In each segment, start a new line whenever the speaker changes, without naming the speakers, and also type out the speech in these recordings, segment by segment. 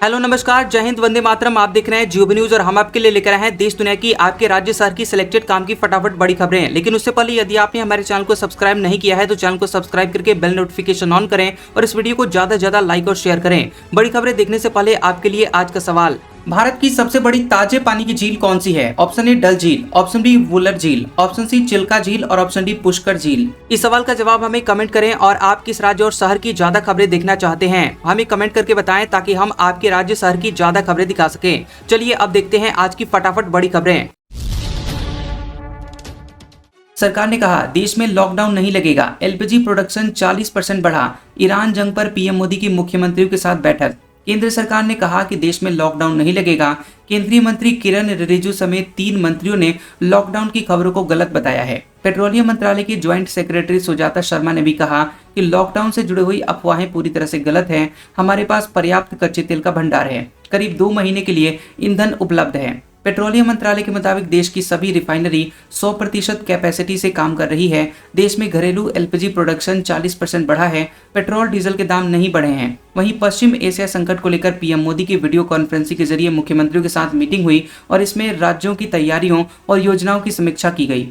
Hello नमस्कार, जय हिंद, वंदे मातरम। आप देख रहे हैं जियो न्यूज और हम आपके लिए लेकर आए हैं देश दुनिया की आपके राज्य शहर की सिलेक्टेड काम की फटाफट बड़ी खबरें। लेकिन उससे पहले यदि आपने हमारे चैनल को सब्सक्राइब नहीं किया है तो चैनल को सब्सक्राइब करके बेल नोटिफिकेशन ऑन करें और इस वीडियो को ज्यादा से ज्यादा लाइक और शेयर करें। बड़ी खबरें देखने से पहले आपके लिए आज का सवाल, भारत की सबसे बड़ी ताजे पानी की झील कौन सी है? ऑप्शन ए डल झील, ऑप्शन बी वुलर झील, ऑप्शन सी चिल्का झील और ऑप्शन डी पुष्कर झील। इस सवाल का जवाब हमें कमेंट करें और आप किस राज्य और शहर की ज्यादा खबरें देखना चाहते हैं हमें कमेंट करके बताएं ताकि हम आपके राज्य शहर की ज्यादा खबरें दिखा सकें। चलिए अब देखते हैं आज की फटाफट बड़ी खबरें। सरकार ने कहा देश में लॉकडाउन नहीं लगेगा, एलपीजी प्रोडक्शन 40% बढ़ा, ईरान जंग पर पीएम मोदी की मुख्यमंत्रियों के साथ बैठक। केंद्र सरकार ने कहा कि देश में लॉकडाउन नहीं लगेगा। केंद्रीय मंत्री किरण रिजिजू समेत 3 मंत्रियों ने लॉकडाउन की खबरों को गलत बताया है। पेट्रोलियम मंत्रालय की ज्वाइंट सेक्रेटरी सुजाता शर्मा ने भी कहा कि लॉकडाउन से जुड़ी हुई अफवाहें पूरी तरह से गलत हैं। हमारे पास पर्याप्त कच्चे तेल का भंडार है, करीब 2 महीने के लिए ईंधन उपलब्ध है। पेट्रोलियम मंत्रालय के मुताबिक देश की सभी रिफाइनरी 100% कैपेसिटी से काम कर रही है। देश में घरेलू एलपीजी प्रोडक्शन 40% बढ़ा है। पेट्रोल डीजल के दाम नहीं बढ़े हैं। वहीं पश्चिम एशिया संकट को लेकर पीएम मोदी की वीडियो कॉन्फ्रेंसिंग के जरिए मुख्यमंत्रियों के साथ मीटिंग हुई और इसमें राज्यों की तैयारियों और योजनाओं की समीक्षा की गई।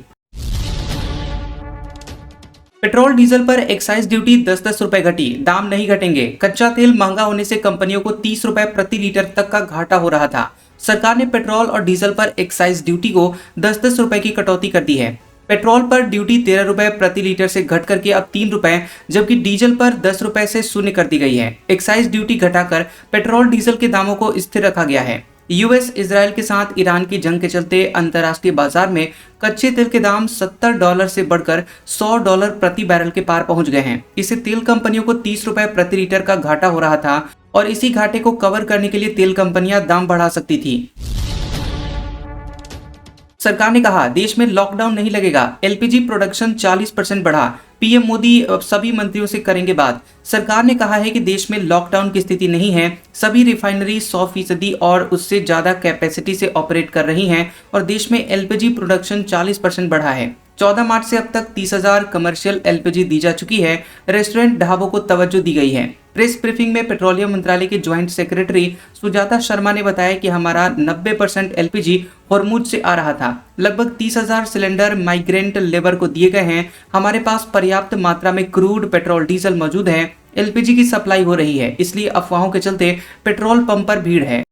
पेट्रोल डीजल पर एक्साइज ड्यूटी 10-10 रुपए घटी, दाम नहीं घटेंगे। कच्चा तेल महंगा होने से कंपनियों को 30 रुपए प्रति लीटर तक का घाटा हो रहा था। सरकार ने पेट्रोल और डीजल पर एक्साइज ड्यूटी को 10-10 रुपए की कटौती कर दी है। पेट्रोल पर ड्यूटी 13 रुपए प्रति लीटर से घट करके अब 3 रुपए, जबकि डीजल पर 10 रुपए से शून्य कर दी गई है। एक्साइज ड्यूटी घटाकर पेट्रोल डीजल के दामों को स्थिर रखा गया है। यूएस इजराइल के साथ ईरान की जंग के चलते अंतर्राष्ट्रीय बाजार में कच्चे तेल के दाम $70 से बढ़कर $100 प्रति बैरल के पार पहुंच गए हैं। इससे तेल कंपनियों को 30 रुपए प्रति लीटर का घाटा हो रहा था और इसी घाटे को कवर करने के लिए तेल कंपनियां दाम बढ़ा सकती थी। सरकार ने कहा देश में लॉकडाउन नहीं लगेगा, एलपीजी प्रोडक्शन 40% बढ़ा, पीएम मोदी सभी मंत्रियों से करेंगे बात। सरकार ने कहा है कि देश में लॉकडाउन की स्थिति नहीं है। सभी रिफाइनरी 100% और उससे ज्यादा कैपेसिटी से ऑपरेट कर रही हैं और देश में एलपीजी प्रोडक्शन 40% बढ़ा है। 14 मार्च से अब तक 30,000 कमर्शियल एलपीजी दी जा चुकी है। रेस्टोरेंट ढाबों को तवज्जो दी गई है। प्रेस ब्रीफिंग में पेट्रोलियम मंत्रालय के ज्वाइंट सेक्रेटरी सुजाता शर्मा ने बताया कि हमारा 90% एलपीजी होर्मुज से आ रहा था। लगभग 30,000 सिलेंडर माइग्रेंट लेबर को दिए गए हैं। हमारे पास पर्याप्त मात्रा में क्रूड पेट्रोल डीजल मौजूद है। एलपीजी की सप्लाई हो रही है, इसलिए अफवाहों के चलते पेट्रोल पंप पर भीड़ है।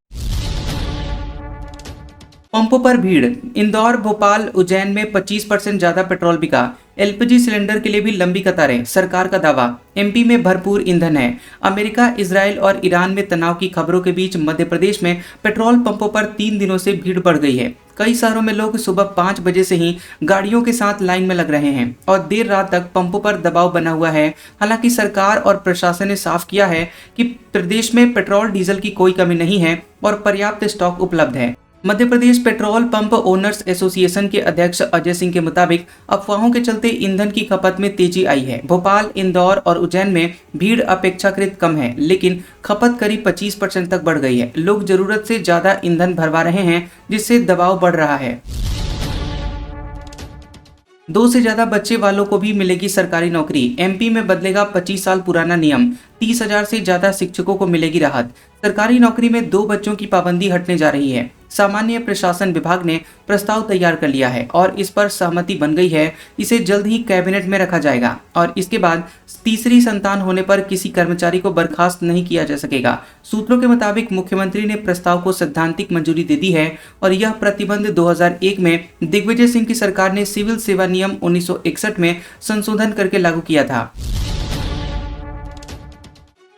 पंपों पर भीड़, इंदौर, भोपाल, उज्जैन में 25% ज्यादा पेट्रोल बिका। एलपीजी सिलेंडर के लिए भी लंबी कतारें, सरकार का दावा। एमपी में भरपूर ईंधन है। अमेरिका, इजराइल और ईरान में तनाव की खबरों के बीच मध्य प्रदेश में पेट्रोल पंपों पर 3 दिनों से भीड़ बढ़ गई है। कई शहरों में लोग सुबह 5 बजे से ही गाड़ियों के साथ लाइन में लग रहे हैं और देर रात तक पंपों पर दबाव बना हुआ है। हालांकि सरकार और प्रशासन ने साफ किया है कि प्रदेश में पेट्रोल डीजल की कोई कमी नहीं है और पर्याप्त स्टॉक उपलब्ध है। Madhya Pradesh petrol pump owners association के अध्यक्ष अजय सिंह के मुताबिक अफवाहों के चलते ईंधन की खपत में तेजी आई है। भोपाल, इंदौर और उज्जैन में भीड़ अपेक्षाकृत कम है, लेकिन खपत करीब 25% तक बढ़ गई है। लोग जरूरत से ज्यादा ईंधन भरवा रहे हैं, जिससे दबाव बढ़ रहा है। 2 से ज्यादा बच्चे वालों को भी मिलेगी सरकारी नौकरी। एमपी में बदलेगा 25 साल पुराना नियम। 30,000 से ज्यादा शिक्षकों को मिलेगी राहत। सरकारी नौकरी में 2 बच्चों की पाबंदी हटने जा रही है। सामान्य प्रशासन विभाग ने प्रस्ताव तैयार कर लिया है और इस पर सहमति बन गई है। इसे जल्द ही कैबिनेट में रखा जाएगा और इसके बाद तीसरी संतान होने पर किसी कर्मचारी को बर्खास्त नहीं किया जा सकेगा। सूत्रों के मुताबिक मुख्यमंत्री ने प्रस्ताव को सैद्धांतिक मंजूरी दे दी है और यह प्रतिबंध 2001 में दिग्विजय सिंह की सरकार ने सिविल सेवा नियम 1961 में संशोधन करके लागू किया था।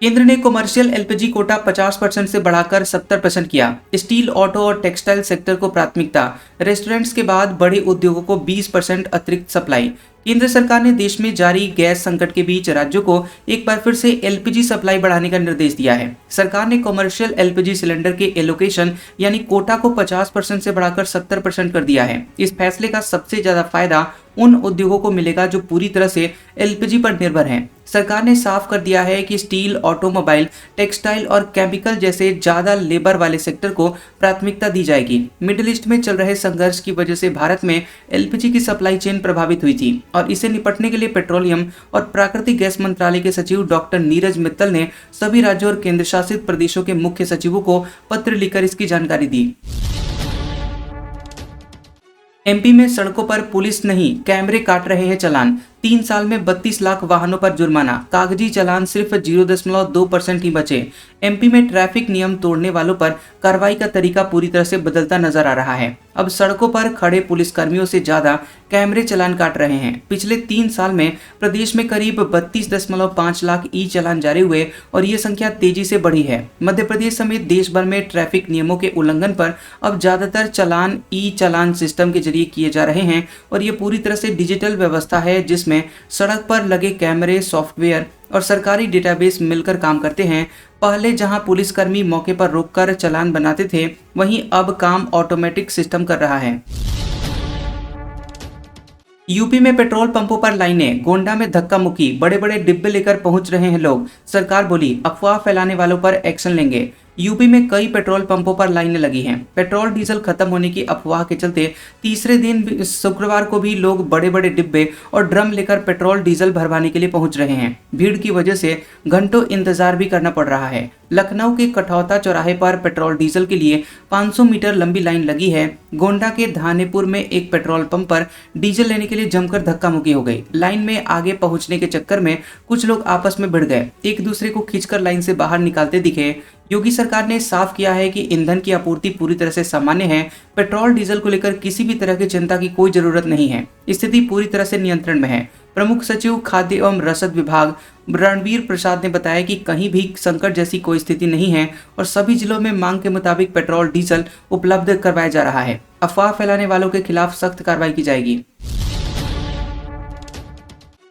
केंद्र ने कमर्शियल एलपीजी कोटा 50% से बढ़ाकर 70% किया। स्टील, ऑटो और टेक्सटाइल सेक्टर को प्राथमिकता। रेस्टोरेंट्स के बाद बड़े उद्योगों को 20% अतिरिक्त सप्लाई। केंद्र सरकार ने देश में जारी गैस संकट के बीच राज्यों को एक बार फिर से एलपीजी सप्लाई बढ़ाने का निर्देश दिया है। सरकार ने कमर्शियल एलपीजी सिलेंडर के एलोकेशन यानी कोटा को 50% से बढ़ाकर 70% कर दिया है। इस फैसले का सबसे ज्यादा फायदा उन उद्योगों को मिलेगा जो पूरी तरह से एलपीजी पर निर्भर हैं। सरकार ने साफ कर दिया है कि स्टील, ऑटोमोबाइल, टेक्सटाइल और केमिकल जैसे ज्यादा लेबर वाले सेक्टर को प्राथमिकता दी जाएगी। मिडिल ईस्ट में चल रहे संघर्ष की वजह से भारत में एलपीजी की सप्लाई चेन प्रभावित हुई थी और इसे निपटने के लिए पेट्रोलियम और प्राकृतिक गैस मंत्रालय के सचिव डॉक्टर नीरज मित्तल ने सभी राज्यों और केंद्र शासित प्रदेशों के मुख्य सचिवों को पत्र लिखकर इसकी जानकारी दी। एमपी में सड़कों पर पुलिस नहीं, कैमरे काट रहे हैं चालान। 3 साल में 32 लाख वाहनों पर जुर्माना, कागजी चालान सिर्फ 0.2% ही बचे। एमपी में ट्रैफिक नियम तोड़ने वालों पर कार्रवाई का तरीका पूरी तरह से बदलता नजर आ रहा है। अब सड़कों पर खड़े पुलिसकर्मियों से ज्यादा कैमरे चालान काट रहे हैं। पिछले 3 साल में प्रदेश में करीब 32.5 लाख ई चालान जारी हुए और ये संख्या तेजी से बढ़ी है। मध्य प्रदेश समेत देश भर में ट्रैफिक नियमों के उल्लंघन पर अब ज्यादातर चालान ई चालान सिस्टम के जरिए किए जा रहे हैं और ये पूरी तरह से डिजिटल व्यवस्था है जिसमें सड़क पर लगे कैमरे, सॉफ्टवेयर और सरकारी डेटाबेस मिलकर काम करते हैं। पहले जहां पुलिसकर्मी मौके पर रोककर चालान बनाते थे, वहीं अब काम ऑटोमेटिक सिस्टम कर रहा है। यूपी में पेट्रोल पंपों पर लाइनें, गोंडा में धक्का मुक्की, बड़े बड़े डिब्बे लेकर पहुंच रहे हैं लोग। सरकार बोली अफवाह फैलाने वालों पर एक्शन लेंगे। यूपी में कई पेट्रोल पंपों पर लाइनें लगी हैं। पेट्रोल डीजल खत्म होने की अफवाह के चलते तीसरे दिन शुक्रवार को भी लोग बड़े बड़े डिब्बे और ड्रम लेकर पेट्रोल डीजल भरवाने के लिए पहुंच रहे हैं। भीड़ की वजह से घंटों इंतजार भी करना पड़ रहा है। लखनऊ के कठौता चौराहे पर पेट्रोल डीजल के लिए 500 मीटर लंबी लाइन लगी है। गोंडा के धानेपुर में एक पेट्रोल पंप पर डीजल लेने के लिए जमकर धक्का मुक्की हो गई। लाइन में आगे पहुंचने के चक्कर में कुछ लोग आपस में भिड़ गए, एक दूसरे को खींचकर लाइन से बाहर निकालते दिखे। योगी सरकार ने साफ किया है कि ईंधन की आपूर्ति पूरी तरह से सामान्य है। पेट्रोल डीजल को लेकर किसी भी तरह की चिंता की कोई जरूरत नहीं है। स्थिति पूरी तरह से नियंत्रण में है। प्रमुख सचिव खाद्य एवं रसद विभाग रणवीर प्रसाद ने बताया कि कहीं भी संकट जैसी कोई स्थिति नहीं है और सभी जिलों में मांग के मुताबिक पेट्रोल डीजल उपलब्ध करवाया जा रहा है। अफवाह फैलाने वालों के खिलाफ सख्त कार्रवाई की जाएगी।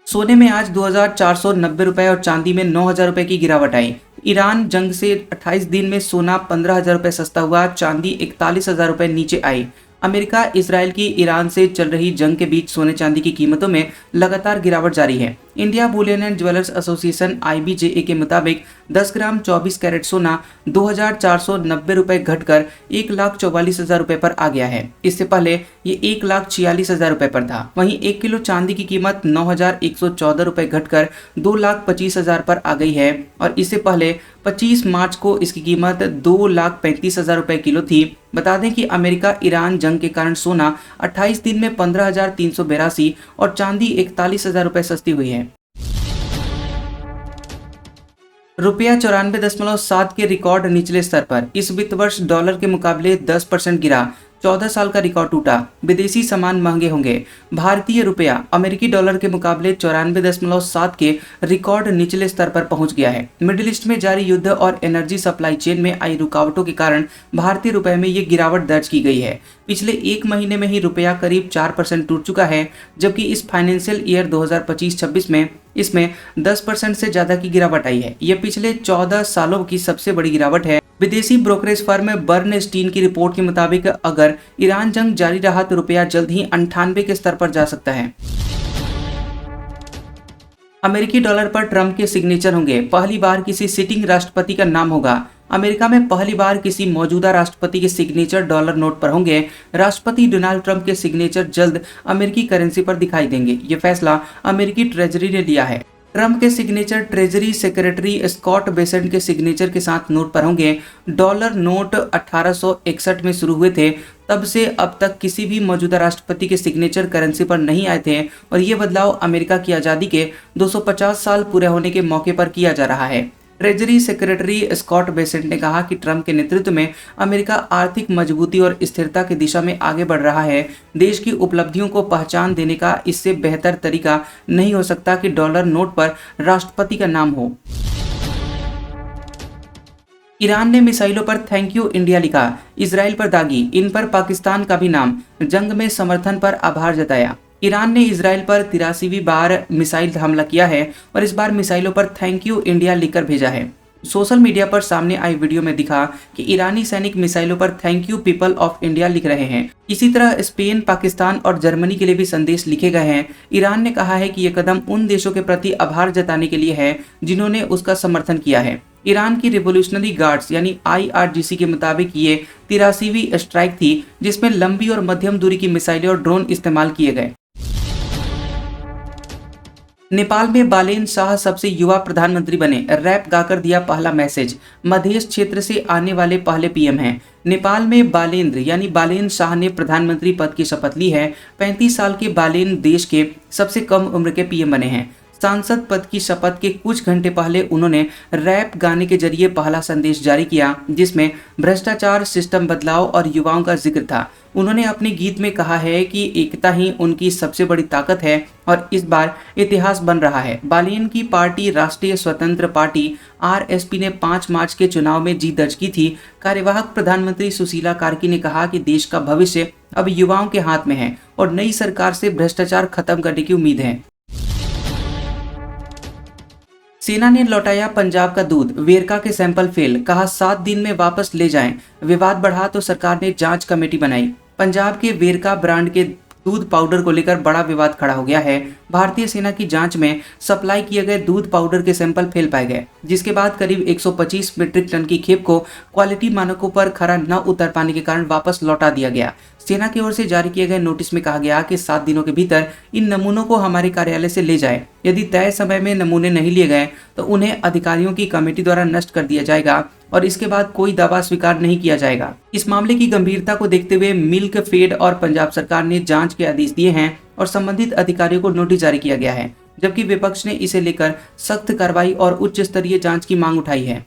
सोने में आज 2,490 रुपए और चांदी में 9,000 रुपए की गिरावट आई। ईरान जंग से 28 दिन में सोना 15,000 रुपए सस्ता हुआ, चांदी 41,000 रुपए नीचे आई। अमेरिका इजराइल की ईरान से चल रही जंग के बीच सोने चांदी की कीमतों में लगातार गिरावट जारी है। India Boolean and jewellers association IBJA के मुताबिक 10 ग्राम 24 कैरेट सोना 2,490 रुपए घटकर 1,44,000 रुपए पर आ गया है। इससे पहले ये 1,46,000 रुपए पर था। वहीं 1 किलो चांदी की कीमत 9,114 रुपए घटकर 2,25,000 पर आ गई है और इससे पहले 25 मार्च को इसकी कीमत 2,35,000 रुपए किलो थी। बता दें कि अमेरिका ईरान जंग के कारण सोना 28 दिन में 15,382 और चांदी 41,000 रुपए सस्ती हुई है। रुपया 94.7 के रिकॉर्ड निचले स्तर पर। इस वित्त वर्ष डॉलर के मुकाबले 10% गिरा। 14 साल का रिकॉर्ड टूटा। विदेशी सामान महंगे होंगे। भारतीय रुपया अमेरिकी डॉलर के मुकाबले 94.7 के रिकॉर्ड निचले स्तर पर पहुंच गया है। मिडिल ईस्ट में जारी युद्ध और एनर्जी सप्लाई चेन में आई रुकावटों के कारण भारतीय रुपए में ये गिरावट दर्ज की गई है। पिछले 1 महीने में ही रुपया करीब 4% टूट चुका है, जबकि इस फाइनेंशियल ईयर 2025-26 में इसमें 10% से ज्यादा की गिरावट आई है। यह पिछले 14 सालों की सबसे बड़ी गिरावट है। विदेशी ब्रोकरेज फर्म बर्नस्टीन की रिपोर्ट के मुताबिक अगर ईरान जंग जारी रहा तो रुपया जल्द ही 98 के स्तर पर जा सकता है। अमेरिकी डॉलर पर ट्रंप के सिग्नेचर होंगे। पहली बार किसी सिटिंग राष्ट्रपति का नाम होगा। अमेरिका में पहली बार किसी मौजूदा राष्ट्रपति के सिग्नेचर डॉलर नोट पर होंगे। राष्ट्रपति डोनाल्ड ट्रंप के सिग्नेचर जल्द अमेरिकी करेंसी पर दिखाई देंगे। ये फैसला अमेरिकी ट्रेजरी ने लिया है। ट्रंप के signature treasury secretary Scott Bessent के सिग्नेचर के साथ नोट पर होंगे। डॉलर नोट 1861 में शुरू हुए थे। तब से अब तक किसी भी मौजूदा राष्ट्रपति के सिग्नेचर करेंसी पर नहीं आए थे और ये बदलाव अमेरिका की आज़ादी के 250 साल पूरे होने के मौके पर किया जा रहा है। ट्रेजरी सेक्रेटरी स्कॉट बेसेंट ने कहा कि ट्रंप के नेतृत्व में अमेरिका आर्थिक मजबूती और स्थिरता की दिशा में आगे बढ़ रहा है। देश की उपलब्धियों को पहचान देने का इससे बेहतर तरीका नहीं हो सकता कि डॉलर नोट पर राष्ट्रपति का नाम हो। ईरान ने मिसाइलों पर थैंक यू इंडिया लिखा। इजराइल पर दागी, इन पर पाकिस्तान का भी नाम। जंग में समर्थन पर आभार जताया। ईरान ने इजराइल पर 83वीं बार मिसाइल हमला किया है और इस बार मिसाइलों पर थैंक यू इंडिया लिखकर भेजा है। सोशल मीडिया पर सामने आई वीडियो में दिखा कि ईरानी सैनिक मिसाइलों पर thank you people of India लिख रहे हैं। इसी तरह स्पेन, पाकिस्तान और जर्मनी के लिए भी संदेश लिखे गए हैं। ईरान ने कहा है कि यह कदम उन देशों के प्रति आभार जताने के लिए है जिन्होंने उसका समर्थन किया है। ईरान की रिवोल्यूशनरी गार्ड्स यानी IRGC के मुताबिक ये 83वीं स्ट्राइक थी जिसमें लंबी और मध्यम दूरी की मिसाइलें और ड्रोन इस्तेमाल किए गए। नेपाल में बालेन शाह सबसे युवा प्रधानमंत्री बने, रैप गाकर दिया पहला मैसेज। मधेश क्षेत्र से आने वाले पहले पीएम हैं। नेपाल में बालेन शाह ने प्रधानमंत्री पद की शपथ ली है। 35 साल के बालेन देश के सबसे कम उम्र के पीएम बने हैं। सांसद पद की शपथ के कुछ घंटे पहले उन्होंने रैप गाने के जरिए पहला संदेश जारी किया जिसमें भ्रष्टाचार, सिस्टम बदलाव और युवाओं का जिक्र था। उन्होंने अपने गीत में कहा है कि एकता ही उनकी सबसे बड़ी ताकत है और इस बार इतिहास बन रहा है। बालेन की पार्टी राष्ट्रीय स्वतंत्र पार्टी RSP ने 5 मार्च के चुनाव में जीत दर्ज की थी। कार्यवाहक प्रधानमंत्री सुशीला कार्की ने कहा कि देश का भविष्य अब युवाओं के हाथ में है और नई सरकार से भ्रष्टाचार खत्म करने की उम्मीद है। सेना ने लौटाया पंजाब का दूध, वेरका के सैंपल फेल, कहा 7 दिन में वापस ले जाएं। विवाद बढ़ा तो सरकार ने जांच कमेटी बनाई। पंजाब के वेरका ब्रांड के दूध पाउडर को लेकर बड़ा विवाद खड़ा हो गया है। भारतीय सेना की जांच में सप्लाई किए गए दूध पाउडर के सैंपल फेल पाए गए, जिसके बाद करीब 125 मीट्रिक टन की खेप को क्वालिटी मानकों पर खरा न उतर पाने के कारण वापस लौटा दिया गया। सेना की ओर से जारी किए गए नोटिस में कहा गया कि 7 दिनों के भीतर इन नमूनों को हमारे कार्यालय से ले जाए। यदि तय समय में नमूने नहीं लिए गए तो उन्हें अधिकारियों की कमेटी द्वारा नष्ट कर दिया जाएगा और इसके बाद कोई दावा स्वीकार नहीं किया जाएगा। इस मामले की गंभीरता को देखते हुए मिल्क फेड और पंजाब सरकार ने जांच के आदेश दिए हैं और संबंधित अधिकारियों को नोटिस जारी किया गया है, जबकि विपक्ष ने इसे लेकर सख्त कार्रवाई और उच्च स्तरीय जांच की मांग उठाई है।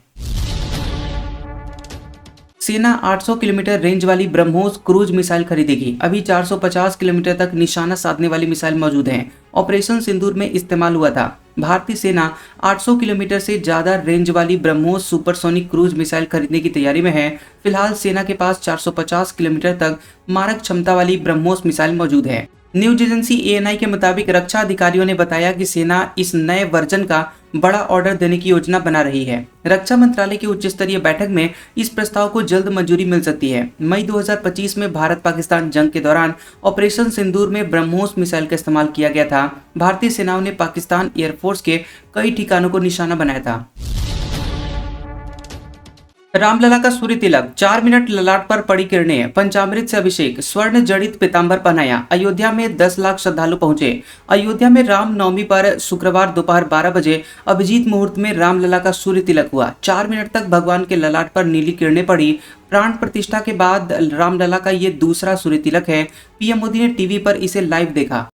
सेना 800 किलोमीटर रेंज वाली ब्रह्मोस क्रूज मिसाइल खरीदेगी। अभी 450 किलोमीटर तक निशाना साधने वाली मिसाइल मौजूद हैं। ऑपरेशन सिंदूर में इस्तेमाल हुआ था। भारतीय सेना 800 किलोमीटर से ज्यादा रेंज वाली ब्रह्मोस सुपरसोनिक क्रूज मिसाइल खरीदने की तैयारी में है। फिलहाल सेना के पास 450 किलोमीटर तक मारक क्षमता वाली ब्रह्मोस मिसाइल मौजूद है। न्यूज एजेंसी ANI के मुताबिक रक्षा अधिकारियों ने बताया कि सेना इस नए वर्जन का बड़ा ऑर्डर देने की योजना बना रही है। रक्षा मंत्रालय की उच्च स्तरीय बैठक में इस प्रस्ताव को जल्द मंजूरी मिल सकती है। मई 2025 में भारत पाकिस्तान जंग के दौरान ऑपरेशन सिंदूर में ब्रह्मोस मिसाइल का इस्तेमाल किया गया था। भारतीय सेनाओं ने पाकिस्तान एयरफोर्स के कई ठिकानों को निशाना बनाया था। रामलला का सूर्य तिलक, 4 मिनट ललाट पर पड़ी किरणें, पंचामृत से अभिषेक, स्वर्ण जड़ित पीतांबर पहनाया। अयोध्या में 10 लाख श्रद्धालु पहुंचे। अयोध्या में राम नवमी पर शुक्रवार दोपहर 12 बजे अभिजीत मुहूर्त में रामलला का सूर्य तिलक हुआ। 4 मिनट तक भगवान के ललाट पर नीली किरणें पड़ी। प्राण प्रतिष्ठा के बाद रामलला का ये दूसरा सूर्य तिलक है। PM मोदी ने टीवी पर इसे लाइव देखा।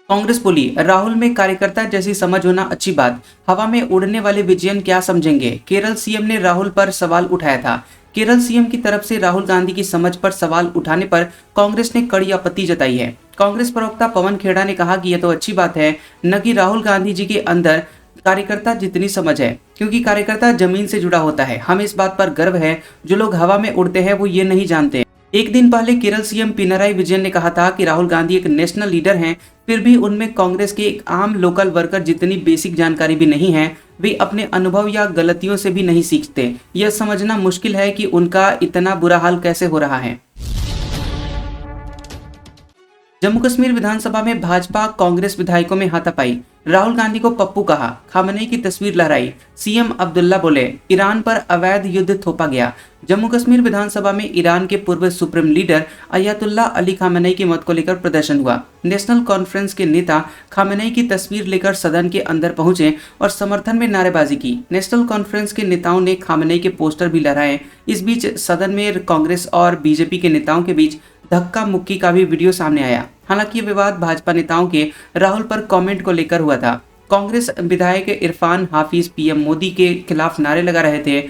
कांग्रेस बोली, राहुल में कार्यकर्ता जैसी समझ होना अच्छी बात। हवा में उड़ने वाले विजयन क्या समझेंगे। केरल CM ने राहुल पर सवाल उठाया था। केरल CM की तरफ से राहुल गांधी की समझ पर सवाल उठाने पर कांग्रेस ने कड़ी आपत्ति जताई है। कांग्रेस प्रवक्ता पवन खेड़ा ने कहा कि यह तो अच्छी बात है न कि राहुल गांधी जी के अंदर कार्यकर्ता जितनी समझ है, क्योंकि कार्यकर्ता जमीन से जुड़ा होता है। हमें इस बात पर गर्व है। जो लोग हवा में उड़ते हैं वो ये नहीं जानते। एक दिन पहले केरल CM पिनराई विजयन ने कहा था कि राहुल गांधी एक नेशनल लीडर हैं, फिर भी उनमें कांग्रेस के एक आम लोकल वर्कर जितनी बेसिक जानकारी भी नहीं है। वे अपने अनुभव या गलतियों से भी नहीं सीखते। यह समझना मुश्किल है कि उनका इतना बुरा हाल कैसे हो रहा है। जम्मू कश्मीर विधानसभा में भाजपा कांग्रेस विधायकों में हाथापाई। राहुल गांधी को पप्पू कहा, खामनेई की तस्वीर लहराई। CM अब्दुल्ला बोले, ईरान पर अवैध युद्ध थोपा गया। जम्मू कश्मीर विधानसभा में ईरान के पूर्व सुप्रीम लीडर अयतुल्ला अली खामनेई की मौत को लेकर प्रदर्शन हुआ। नेशनल कॉन्फ्रेंस के नेता खामनेई की तस्वीर लेकर सदन के अंदर पहुंचे और समर्थन में नारेबाजी की। नेशनल कॉन्फ्रेंस के नेताओं ने खामनेई के पोस्टर भी लहराए। इस बीच सदन में कांग्रेस और BJP के नेताओं के बीच धक्का मुक्की का भी वीडियो सामने आया। हालांकि ये विवाद भाजपा नेताओं के राहुल पर कमेंट को लेकर हुआ था। कांग्रेस विधायक इरफान हाफिज PM मोदी के खिलाफ नारे लगा रहे थे।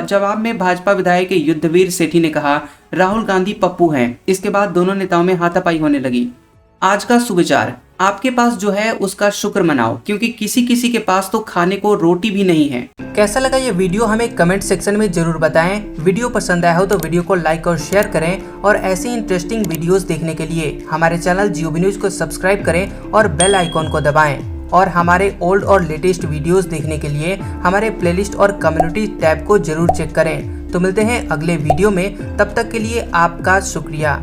जवाब में भाजपा विधायक युद्धवीर सेठी ने कहा, राहुल गांधी पप्पू हैं। इसके बाद दोनों नेताओं में हाथापाई होने लगी। आज का सुविचार, आपके पास जो है उसका शुक्र मनाओ, क्योंकि किसी किसी के पास तो खाने को रोटी भी नहीं है। कैसा लगा ये वीडियो हमें कमेंट सेक्शन में जरूर बताएं। वीडियो पसंद आया हो तो वीडियो को लाइक और शेयर करें और ऐसी इंटरेस्टिंग वीडियोस देखने के लिए हमारे चैनल GOB न्यूज को सब्सक्राइब करें और बेल आइकॉन को दबाएं। और हमारे ओल्ड और लेटेस्ट वीडियोस देखने के लिए हमारे प्लेलिस्ट और कम्युनिटी टैब को जरूर चेक करें। तो मिलते हैं अगले वीडियो में, तब तक के लिए आपका शुक्रिया।